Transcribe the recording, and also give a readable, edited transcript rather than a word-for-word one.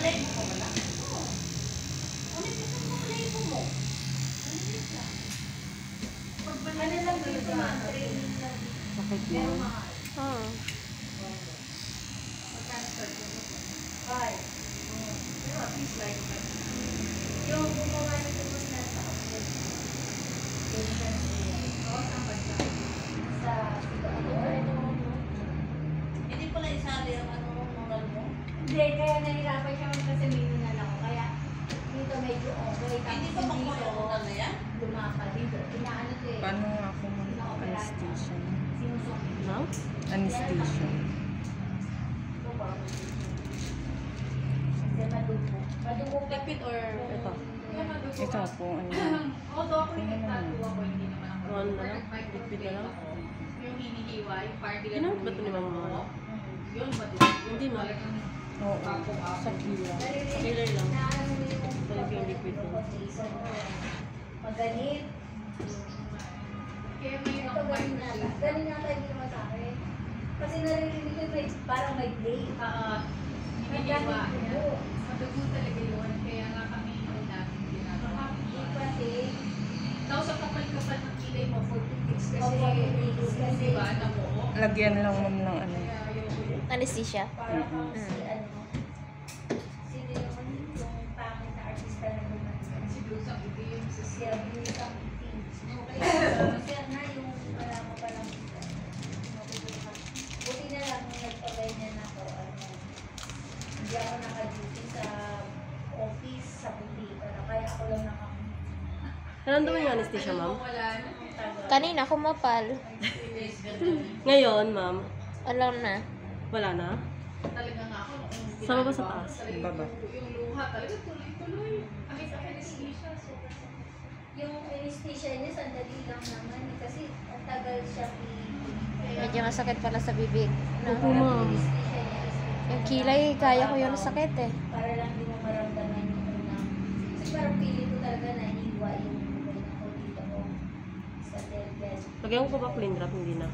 Balayin mo wala? Oo. Manipis ang balayin mo. Manipis lang. Ano lang dito mga training lang dito. Sakit Pero mo. mahal. Ah. Mag-transfer ko mo. Bye. Pero at least like that. Yung gumawa na ito na sa outlet. Oo, saan ba siya? Sa hindi pala isali ang ano moral mo? Hindi, kaya nahirapan siya kasi minunal ako. Kaya dito medyo okay. Hindi pa makuha yung moral na yan? Lumapa dito. Inaano ko eh. Paano nga ako mag-anesthesia? Sinusok. No? Anesthesia. Kasi madugo. Madugo pa. Liquid or Ito. Madugo Ito pa. po, ano. Although ako yung tattoo ako, hindi naman ako. One na lang? Liquid na lang? yung hinihiwa, yung party lang. Ginamit ba ito ni Mama? Yun ba din? Hindi na. Oo. Sa kila. Sa kila lang. Balik yung liquid mo. Maganit. Kaya may Ito galing na. Galing na tayo naman sa akin. Kasi naririnig ko may parang may play. hinihiwa. Madugo talaga yun. Kaya nga kami yung namin ginagawa. Kasi, Tapos ang kapal-kapal ng kilay mo for 2 weeks kasi. Oo, 2 weeks kasi. Diba? Nabuo. Lagyan lang mo ng ano. Kaya yung Anesthesia. parang si ano, sino yung pangit na artista na gumawa. si Dulce ang ito yung Si siya. Abdul Samiti. Kasi na yung wala ko palang buti na lang nung nagpaganyan ako, hindi ako naka-duty sa office sa butika. Kaya ako lang Naramdaman yung anesthesia, ma'am? Wala na. Kanina, kumapal. Ngayon, ma'am, Alam na. wala na? Talaga nga ako. nung Sa baba, sa ginagawa ko, taas? talaga Baba. Yung luha talaga tuloy-tuloy. Kahit sa anesthesia. So, yung anesthesia niya, sandali lang naman. Kasi ang tagal siya Medyo masakit pala sa bibig. Opo, No? ma'am. anesthesia niya is Yung kilay, kaya ko yun sakit eh. para lang di mo maramdaman yung unang. Kasi parang pili ko talaga na hiwa yung ganyan ko dito ko sa delgad. Lagyan ko pa ba clean wrap? Hindi na.